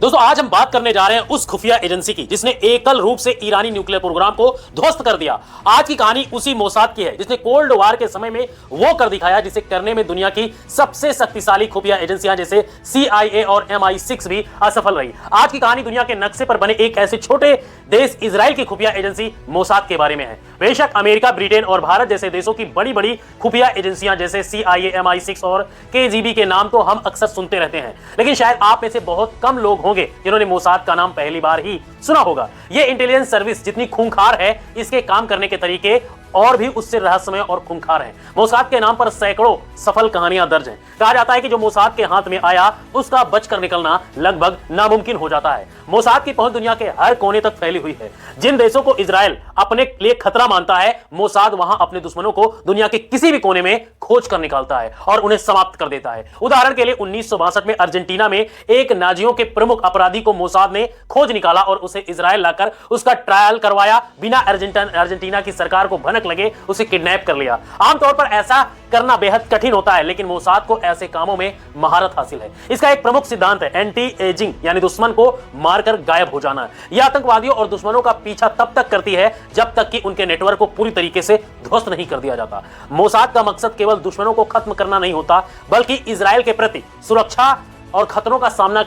दोस्तों आज हम बात करने जा रहे हैं उस खुफिया एजेंसी की जिसने एकल रूप से ईरानी न्यूक्लियर प्रोग्राम को ध्वस्त कर दिया। आज की कहानी उसी मोसाद की है जिसने कोल्ड वार के समय में वो कर दिखाया जिसे करने में दुनिया की सबसे शक्तिशाली खुफिया एजेंसियां जैसे CIA और MI6 भी असफल रही। आज की कहानी दुनिया के नक्शे पर बने एक ऐसे छोटे देश इजराइल की खुफिया एजेंसी मोसाद के बारे में है। बेशक अमेरिका, ब्रिटेन और भारत जैसे देशों की बड़ी बड़ी खुफिया एजेंसियां जैसे CIA, MI6 और KGB के नाम तो हम अक्सर सुनते रहते हैं, लेकिन शायद आप में से बहुत कम लोग होंगे जिन्होंने मोसाद का नाम पहली बार ही सुना होगा। यह इंटेलिजेंस सर्विस जितनी खूंखार है, इसके काम करने के तरीके और भी उससे रहस्यमय और खूंखार हैं। मोसाद के नाम पर सैकड़ों सफल कहानियां दर्ज हैं। कहा जाता है कि जो मोसाद के हाथ में आया उसका बचकर निकलना लगभग नामुमकिन हो जाता है। मोसाद की पहुंच दुनिया के हर कोने तक फैली हुई है। जिन देशों को इजराइल अपने लिए खतरा मानता है, मोसाद वहां अपने दुश्मनों को दुनिया के किसी भी कोने में खोज कर निकालता है और उन्हें समाप्त कर देता है। उदाहरण के लिए 1962 में अर्जेंटीना में एक नाजियों के प्रमुख अपराधी को मोसाद ने खोज निकाला और उसे इजराइल लाकर उसका ट्रायल करवाया। बिना अर्जेंटीना की सरकार को भनक लगे उसे किडनैप कर लिया। आमतौर पर ऐसा करना बेहद कठिन होता है, लेकिन मोसाद को ऐसे कामों में महारत हासिल है। इसका एक प्रमुख सिद्धांत है एंटी एजिंग, यानी दुश्मन को मारकर गायब हो जाना। यह आतंकवादियों और दुश्मनों का पीछा तब तक करती है जब तक कि उनके नेटवर्क को पूरी तरीके से ध्वस्त नहीं कर दिया जाता। मोसाद का मकसद केवल दुश्मनों को खत्म करना नहीं होता, बल्कि इजराइल के प्रति सुरक्षा और खतरों का सामना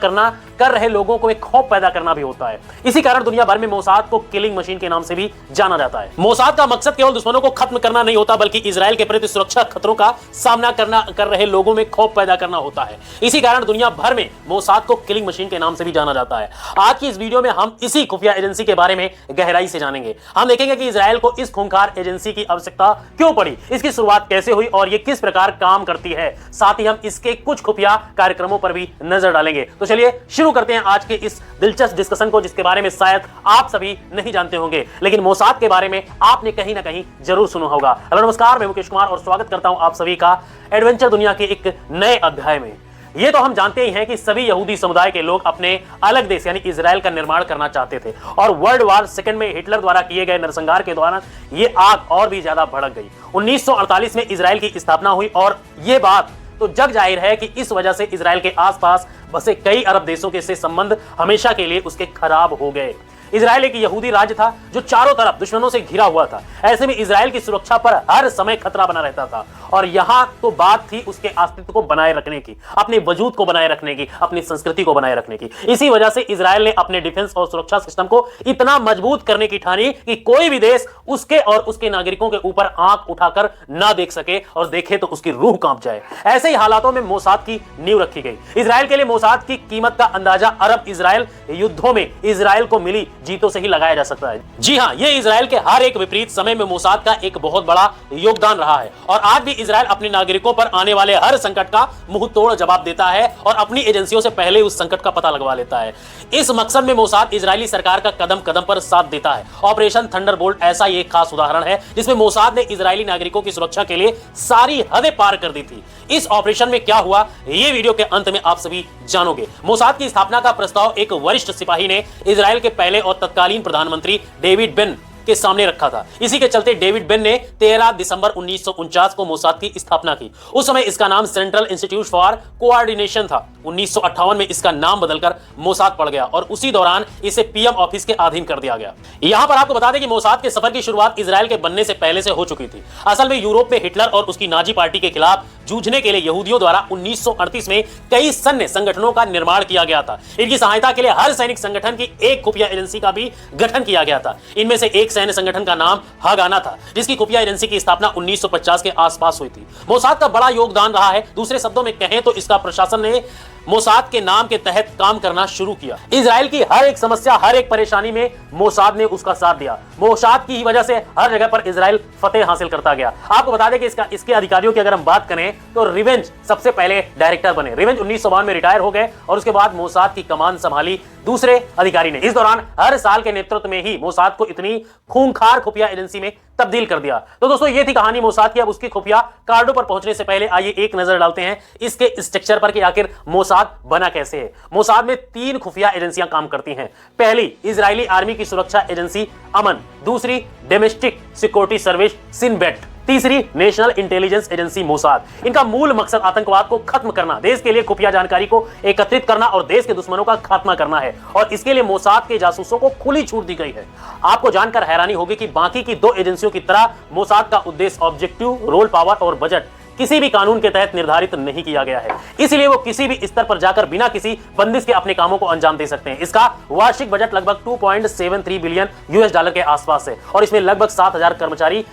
कर रहे लोगों को एक खौफ पैदा करना भी होता है। इसी कारण दुनिया भर में मोसाद को किलिंग मशीन के नाम से भी जाना जाता है। मोसाद का मकसद केवल दुश्मनों को खत्म करना नहीं होता, बल्कि इजराइल के प्रति सुरक्षा खतरों का सामना कर रहे लोगों में खौफ पैदा करना होता है। इसी कारण दुनिया भर में मोसाद को किलिंग मशीन के नाम से भी जाना जाता है। आज की इस वीडियो में हम इसी खुफिया एजेंसी के बारे में गहराई से जानेंगे। हम देखेंगे कि इजराइल को इस खूंखार एजेंसी की आवश्यकता क्यों पड़ी, इसकी शुरुआत कैसे हुई और ये किस प्रकार काम करती है। साथ ही हम इसके कुछ खुफिया कार्यक्रमों पर भी नजर डालेंगे। तो चलिए शुरू करते हैं आज के इस दिलचस्प डिस्कशन को, जिसके बारे में शायद आप सभी नहीं जानते होंगे, लेकिन मोसाद के बारे में आपने कहीं ना कहीं जरूर सुना होगा। हेलो नमस्कार, मैं मुकेश कुमार और स्वागत करता हूं आप सभी का एडवेंचर दुनिया के एक नए अध्याय में। ये तो हम जानते ही हैं कि सभी यहूदी समुदाय के लोग अपने अलग देश यानी इजराइल का निर्माण करना चाहते थे और वर्ल्ड वार सेकंड में हिटलर द्वारा किए गए नरसंहार के दौरान ये आग और भी ज्यादा भड़क गई। 1948 में इजराइल की स्थापना हुई और ये बात तो जग जाहिर है कि इस वजह से इजराइल के आसपास बसे कई अरब देशों के से संबंध हमेशा के लिए उसके खराब हो गए। इजराइल एक यहूदी राज्य था जो चारों तरफ दुश्मनों से घिरा हुआ था। ऐसे में इजराइल की सुरक्षा पर हर समय खतरा बना रहता था और यहां तो बात थी उसके अस्तित्व को बनाए रखने की, अपने वजूद को बनाए रखने की, अपनी संस्कृति को बनाए रखने की। इसी वजह से इजराइल ने अपने डिफेंस और सुरक्षा सिस्टम को इतना मजबूत करने की ठानी कि कोई भी देश उसके और उसके नागरिकों के ऊपर आंख उठाकर ना देख सके और देखे तो उसकी रूह कांप जाए। ऐसे ही हालातों में मोसाद की नींव रखी गई। इजराइल के लिए मोसाद की कीमत का अंदाजा अरब इजराइल युद्धों में इजराइल को मिली जीतों से ही लगाया जा सकता है। जी हां, यह इजराइल के हर एक विपरीत समय में मोसाद का एक बहुत बड़ा योगदान रहा है और आज भी इजराइल अपने नागरिकों पर आने वाले हर संकट का मुंह तोड़ जवाब देता है और अपनी एजेंसियों से पहले उस संकट का पता लगवा लेता है। इस मकसद में मोसाद इजरायली सरकार का कदम कदम पर साथ देता है। ऑपरेशन थंडरबोल्ट ऐसा ही एक खास उदाहरण है जिसमें मोसाद ने इजरायली नागरिकों की सुरक्षा के लिए सारी हदें पार कर दी थी। इस ऑपरेशन में क्या हुआ, ये वीडियो के अंत में आप सभी जानोगे। मोसाद की स्थापना का प्रस्ताव एक वरिष्ठ सिपाही ने इजराइल के पहले और तत्कालीन प्रधानमंत्री डेविड बेन के सामने रखा था। इसी के चलते डेविड बेन ने 13 दिसंबर 1949 को मोसाद की स्थापना की। उस समय इसका नाम सेंट्रल इंस्टीट्यूट फॉर कोऑर्डिनेशन था। 1958 में इसका नाम बदलकर मोसाद पड़ गया और उसी दौरान इसे PM ऑफिस के अधीन कर दिया गया। यहां पर आपको बता दें कि मोसाद के सफर की शुरुआत इजराइल के बनने से पहले से हो चुकी थी। असल में यूरोप में हिटलर और उसकी नाजी पार्टी के खिलाफ जूझने के लिए यहूदियों द्वारा 1938 में कई सैन्य संगठनों का निर्माण किया गया था। इनकी सहायता के लिए हर सैनिक संगठन की एक खुफिया एजेंसी का भी गठन किया गया था। इनमें से एक सैन्य संगठन का नाम हागाना था, जिसकी खुफिया एजेंसी की स्थापना 1950 के आसपास हुई थी। मोसाद का बड़ा योगदान रहा है। दूसरे शब्दों में कहें तो इसका प्रशासन ने मोसाद के नाम के तहत काम करना शुरू किया। इजराइल की हर एक समस्या, हर एक परेशानी में मोसाद ने उसका साथ दिया। मोसाद की ही वजह से हर जगह पर इजराइल फतेह हासिल करता गया। आपको बता दें कि इसके अधिकारियों की अगर हम बात करें तो रिवेंज सबसे पहले डायरेक्टर बने। रिवेंज 1952 में रिटायर हो गए और उसके बाद मोसाद की कमान संभाली दूसरे अधिकारी ने। इस दौरान हर साल के नेतृत्व में ही मोसाद को इतनी खूंखार खुफिया एजेंसी में तब्दील कर दिया। तो दोस्तों ये थी कहानी मोसाद की। अब उसकी खुफिया कार्डों पर पहुंचने से पहले आइए एक नजर डालते हैं इसके स्ट्रक्चर पर कि आखिर मोसाद बना कैसे है। मोसाद में 3 खुफिया एजेंसियां काम करती हैं। पहली इजरायली आर्मी की सुरक्षा एजेंसी अमन, दूसरी डोमेस्टिक सिक्योरिटी सर्विस सिनबेट तीसरी नेशनल इंटेलिजेंस एजेंसी मोसाद। इनका मूल मकसद आतंकवाद को खत्म करना, देश के लिए खुफिया जानकारी को एकत्रित करना और देश के दुश्मनों का खात्मा करना है, और इसके लिए मोसाद के जासूसों को खुली छूट दी गई है। आपको जानकर हैरानी होगी कि बाकी की दो एजेंसियों की तरह मोसाद का उद्देश्य, ऑब्जेक्टिव, रोल, पावर और बजट किसी भी कानून के तहत निर्धारित नहीं किया गया है, इसलिए वो किसी भी स्तर पर जाकर बिना किसी बंदिश के अपने कामों को अंजाम दे सकते हैं। इसका वार्षिक बजट लगभग 2.73 बिलियन यूएस डॉलर के आसपास है और इसमें लगभग 7,000 कर्मचारी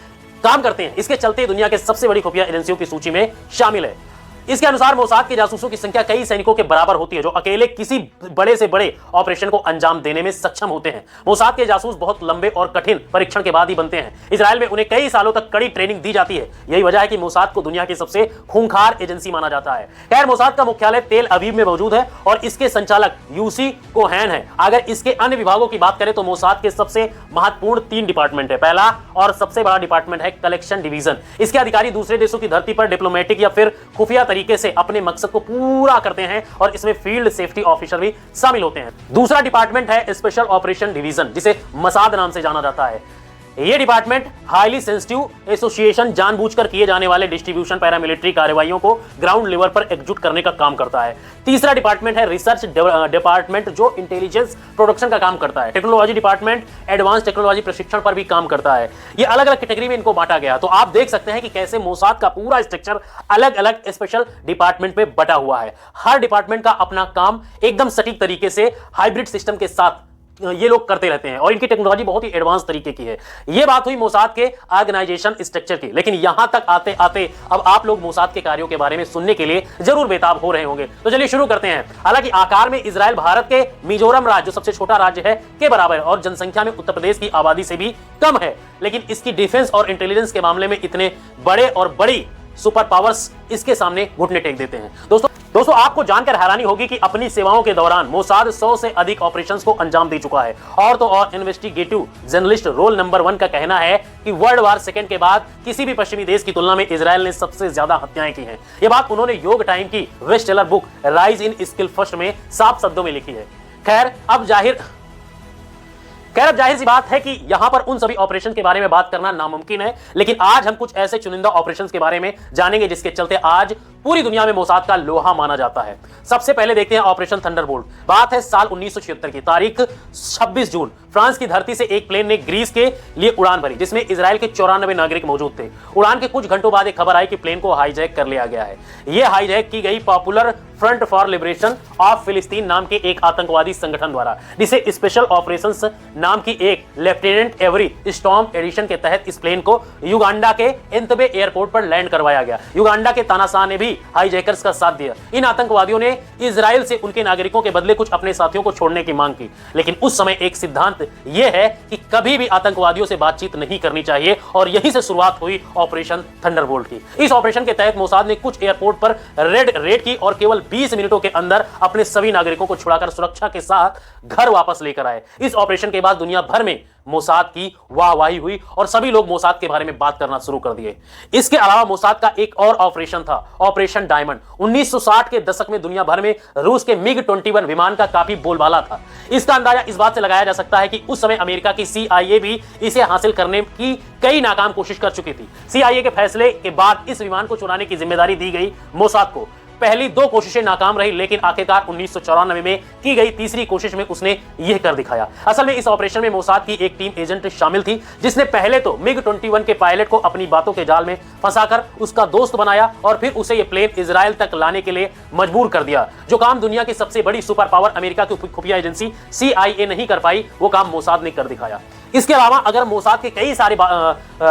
काम करते हैं। इसके चलते दुनिया के सबसे बड़ी खुफिया एजेंसियों की सूची में शामिल है। इसके अनुसार मोसाद के जासूसों की संख्या कई सैनिकों के बराबर होती है, जो अकेले किसी बड़े से बड़े ऑपरेशन को अंजाम देने में सक्षम होते हैं। मोसाद के जासूस बहुत लंबे और कठिन परीक्षण के बाद ही बनते हैं। इजराइल में उन्हें कई सालों तक कड़ी ट्रेनिंग दी जाती है। यही वजह है कि मोसाद को दुनिया की सबसे खूंखार एजेंसी माना जाता है। खैर, मोसाद का मुख्यालय तेल अवीव में मौजूद है और इसके संचालक यूसी कोहेन है। अगर इसके अन्य विभागों की बात करें तो मोसाद के सबसे महत्वपूर्ण 3 डिपार्टमेंट है। पहला और सबसे बड़ा डिपार्टमेंट है कलेक्शन डिवीजन। इसके अधिकारी दूसरे देशों की धरती पर डिप्लोमेटिक या फिर खुफिया तरीके से अपने मकसद को पूरा करते हैं और इसमें फील्ड सेफ्टी ऑफिसर भी शामिल होते हैं। दूसरा डिपार्टमेंट है स्पेशल ऑपरेशन डिवीजन, जिसे मसाद नाम से जाना जाता है। यह डिपार्टमेंट हाईली सेंसिटिव एसोसिएशन, जानबूझकर किए जाने वाले डिस्ट्रीब्यूशन, पैरामिलिट्री कार्रवाइयों को ग्राउंड लेवल पर एकजुट करने का काम करता है। तीसरा डिपार्टमेंट है रिसर्च डिपार्टमेंट, जो इंटेलिजेंस प्रोडक्शन का काम करता है। टेक्नोलॉजी डिपार्टमेंट एडवांस टेक्नोलॉजी प्रशिक्षण पर भी काम करता है। ये अलग अलग कैटेगरी में इनको बांटा गया। तो आप देख सकते हैं कि कैसे मोसाद का पूरा स्ट्रक्चर अलग अलग स्पेशल डिपार्टमेंट में बटा हुआ है। हर डिपार्टमेंट का अपना काम एकदम सटीक तरीके से हाइब्रिड सिस्टम के साथ ये लोग करते रहते हैं और इनकी टेक्नोलॉजी बहुत ही एडवांस तरीके की है। ये बात हुई मोसाद के ऑर्गेनाइजेशन स्ट्रक्चर की, लेकिन यहां तक आते आते अब आप लोग मोसाद के कार्यों के बारे में सुनने के लिए जरूर बेताब हो रहे होंगे। तो चलिए शुरू करते हैं। हालांकि आकार में इजराइल भारत के मिजोरम राज्य, जो सबसे छोटा राज्य है, के बराबर और जनसंख्या में उत्तर प्रदेश की आबादी से भी कम है, लेकिन इसकी डिफेंस और इंटेलिजेंस के मामले में इतने बड़े और बड़ी सुपर पावर्स इसके सामने घुटने टेक देते हैं। दोस्तों आपको जानकर हैरानी होगी कि अपनी सेवाओं के दौरान मोसाद 100 से अधिक ऑपरेशंस को अंजाम दे चुका है। और तो और इन्वेस्टिगेटिव जर्नलिस्ट रोल नंबर 1 का कहना है कि वर्ल्ड वार सेकेंड के बाद किसी भी पश्चिमी देश की तुलना में इजराइल ने सबसे ज्यादा हत्याएं की हैं। यह बात उन्होंने योग टाइम की bestseller book rise in skill first में साफ शब्दों में लिखी है। खैर अब जाहिर सी बात है कि यहां पर उन सभी ऑपरेशन के बारे में बात करना नामुमकिन है, लेकिन आज हम कुछ ऐसे चुनिंदा ऑपरेशंस के बारे में जानेंगे जिसके चलते आज पूरी दुनिया में मोसाद का लोहा माना जाता है। सबसे पहले देखते हैं ऑपरेशन थंडरबोल्ट। बात है साल 1976 की, तारीख 26 जून। फ्रांस की धरती से एक प्लेन ने ग्रीस के लिए उड़ान भरी, जिसमें इजराइल के 94 नागरिक मौजूद थे। उड़ान के कुछ घंटों बाद एक खबर आई कि प्लेन को हाईजैक कर लिया गया है। यह हाईजैक की गई popular front for liberation of फिलिस्तीन नाम के एक आतंकवादी संगठन द्वारा, जिसे स्पेशल ऑपरेशंस नाम की एक लेफ्टिनेंट एवरी स्टॉर्म एडिशन के तहत इस प्लेन को युगांडा के एंतबे एयरपोर्ट पर लैंड करवाया गया। युगांडा के तानाशाह ने भी हाईजैकर्स का साथ दिया। इन आतंकवादियों ने इजराइल से उनके नागरिकों के बदले कुछ अपने साथियों को छोड़ने की मांग की, लेकिन उस समय एक सिद्धांत यह है कि कभी भी आतंकवादियों से बातचीत नहीं करनी चाहिए, और यहीं से शुरुआत हुई ऑपरेशन थंडरबोल्ट की। इस ऑपरेशन के तहत मोसाद ने कुछ एयरपोर्ट पर रेड की और केवल 20 मिनटों के अंदर अपने सभी नागरिकों को छुड़ाकर सुरक्षा के साथ घर वापस लेकर आए। इस ऑपरेशन के बाद दुनिया भर में मोसाद की वाहवाही हुई और सभी लोग मोसाद के बारे में बात करना शुरू कर दिए। इसके अलावा मोसाद का एक और ऑपरेशन था, ऑपरेशन डायमंड। 1960 के दशक में दुनिया भर में रूस के मिग-21 विमान का काफी बोलबाला था। इसका अंदाजा इस बात से लगाया जा सकता है कि उस समय अमेरिका की CIA भी इसे हासिल करने की कई नाकाम कोशिश कर चुकी थी। CIA के फैसले के बाद इस विमान को चुराने की जिम्मेदारी दी गई मोसाद को। पहली 2 कोशिशें नाकाम रही, लेकिन आखिरकार 1994 में की गई तीसरी कोशिश में उसने यह कर दिखाया। असल में इस ऑपरेशन में मोसाद की एक टीम एजेंट शामिल थी, जिसने पहले तो मिग-21 के पायलट को अपनी बातों के जाल में फंसाकर उसका दोस्त बनाया और फिर उसे यह प्लेन इजराइल तक लाने के लिए मजबूर कर दिया। जो काम दुनिया की सबसे बड़ी सुपर पावर अमेरिका की खुफिया एजेंसी CIA नहीं कर पाई, वो काम मोसाद ने कर दिखाया। इसके अलावा अगर मोसाद के कई सारे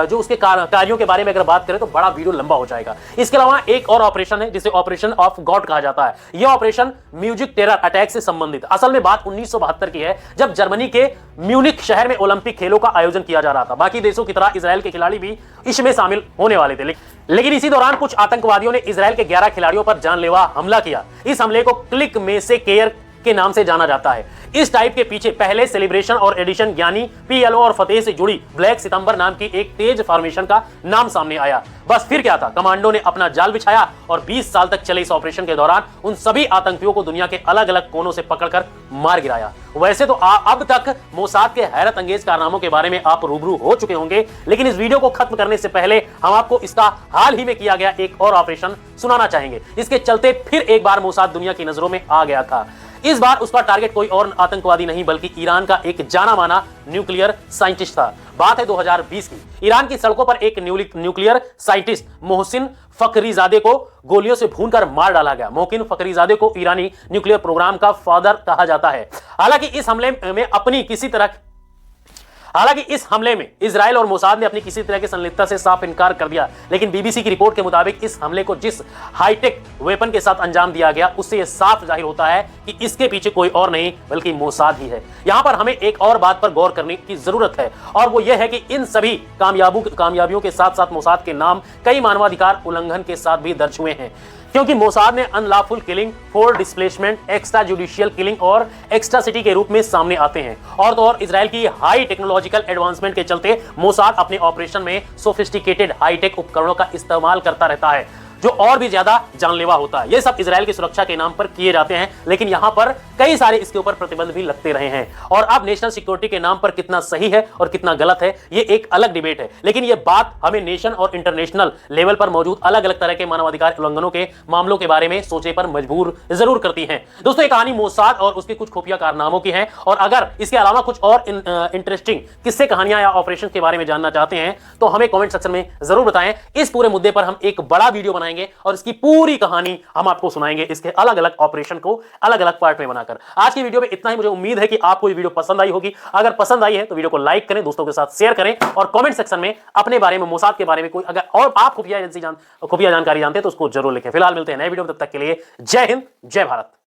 जो उसके कार्यों के बारे में अगर बात करें तो बड़ा वीडियो लंबा हो जाएगा। इसके अलावा एक और ऑपरेशन है जिसे ऑपरेशन ऑफ गॉड कहा जाता है। यह ऑपरेशन म्यूजिक टेरर अटैक से संबंधित। असल में बात 1972 की है, जब जर्मनी के म्यूनिक शहर में ओलंपिक खेलों का आयोजन किया जा रहा था। बाकी देशों की तरह इजराइल के खिलाड़ी भी इसमें शामिल होने वाले थे, लेकिन इसी दौरान कुछ आतंकवादियों ने इजराइल के 11 खिलाड़ियों पर जानलेवा हमला किया। इस हमले को क्लिक में से केयर के नाम से जाना जाता है। इस टाइप के पीछे पहले सेलिब्रेशन और एडिशन यानी पीएलओ और फतेह से जुड़ी ब्लैक सितंबर नाम की एक तेज फॉर्मेशन का नाम सामने आया। बस फिर क्या था, कमांडो ने अपना जाल बिछाया और 20 साल तक चले इस ऑपरेशन के दौरान उन सभी आतंकियों को दुनिया के अलग अलग कोनों से पकड़कर मार गिराया। वैसे तो अब तक मोसाद के हैरत अंगेज कारनामों के बारे में आप रूबरू हो चुके होंगे, लेकिन इस वीडियो को खत्म करने से पहले हम आपको इसका हाल ही में किया गया एक और ऑपरेशन सुनाना चाहेंगे। इसके चलते फिर एक बार मोसाद दुनिया की नजरों में आ गया था। इस बार उसका टारगेट कोई और आतंकवादी नहीं बल्कि ईरान का एक जाना माना न्यूक्लियर साइंटिस्ट था। बात है 2020 की। ईरान की सड़कों पर एक न्यूक्लियर साइंटिस्ट मोहसिन फखरीजादे को गोलियों से भूनकर मार डाला गया। मोहसिन फखरीजादे को ईरानी न्यूक्लियर प्रोग्राम का फादर कहा जाता है। हालांकि इस हमले में इजराइल और मोसाद ने अपनी किसी तरह की संलिप्तता से साफ इनकार कर दिया, लेकिन बीबीसी की रिपोर्ट के मुताबिक इस हमले को जिस हाईटेक वेपन के साथ अंजाम दिया गया उससे यह साफ जाहिर होता है कि इसके पीछे कोई और नहीं बल्कि मोसाद ही है। यहां पर हमें एक और बात पर गौर करने की जरूरत है और वो यह है कि इन सभी कामयाबियों के साथ साथ मोसाद के नाम कई मानवाधिकार उल्लंघन के साथ भी दर्ज हुए हैं, क्योंकि मोसाद ने unlawful killing, force displacement, extra judicial killing और एक्स्ट्रासिटी के रूप में सामने आते हैं। और तो और इजराइल की हाई टेक्नोलॉजिकल एडवांसमेंट के चलते मोसाद अपने ऑपरेशन में सोफिस्टिकेटेड हाईटेक उपकरणों का इस्तेमाल करता रहता है जो और भी ज्यादा जानलेवा होता है। ये सब इजराइल की सुरक्षा के नाम पर किए जाते हैं, लेकिन यहां पर कई सारे इसके ऊपर प्रतिबंध भी लगते रहे हैं। और अब नेशनल सिक्योरिटी के नाम पर कितना सही है और कितना गलत है ये एक अलग डिबेट है, लेकिन ये बात हमें नेशन और इंटरनेशनल लेवल पर मौजूद अलग अलग तरह के मानवाधिकार उल्लंघनों के मामलों के बारे में सोचने पर मजबूर जरूर करती है। दोस्तों, ये कहानी मोसाद और उसके कुछ खुफिया कारनामों की है, और अगर इसके अलावा कुछ और इंटरेस्टिंग किस्से, कहानियां या ऑपरेशन के बारे में जानना चाहते हैं तो हमें कमेंट सेक्शन में जरूर बताएं। इस पूरे मुद्दे पर हम एक बड़ा वीडियो बनाएंगे और इसकी पूरी कहानी हम आपको सुनाएंगे, इसके अलग अलग ऑपरेशन को अलग अलग पार्ट में बनाकर। आज की वीडियो में इतना ही। मुझे उम्मीद है कि आपको ये वीडियो पसंद आई होगी। अगर पसंद आई है तो वीडियो को लाइक करें, दोस्तों के साथ शेयर करें और कमेंट सेक्शन में अपने बारे में, मोसाद के बारे में कोई अगर और आप खुफिया जानकारी जानते हैं तो उसको जरूर लिखें। फिलहाल मिलते हैं नए वीडियो में, तब तक के लिए जय हिंद, जय भारत।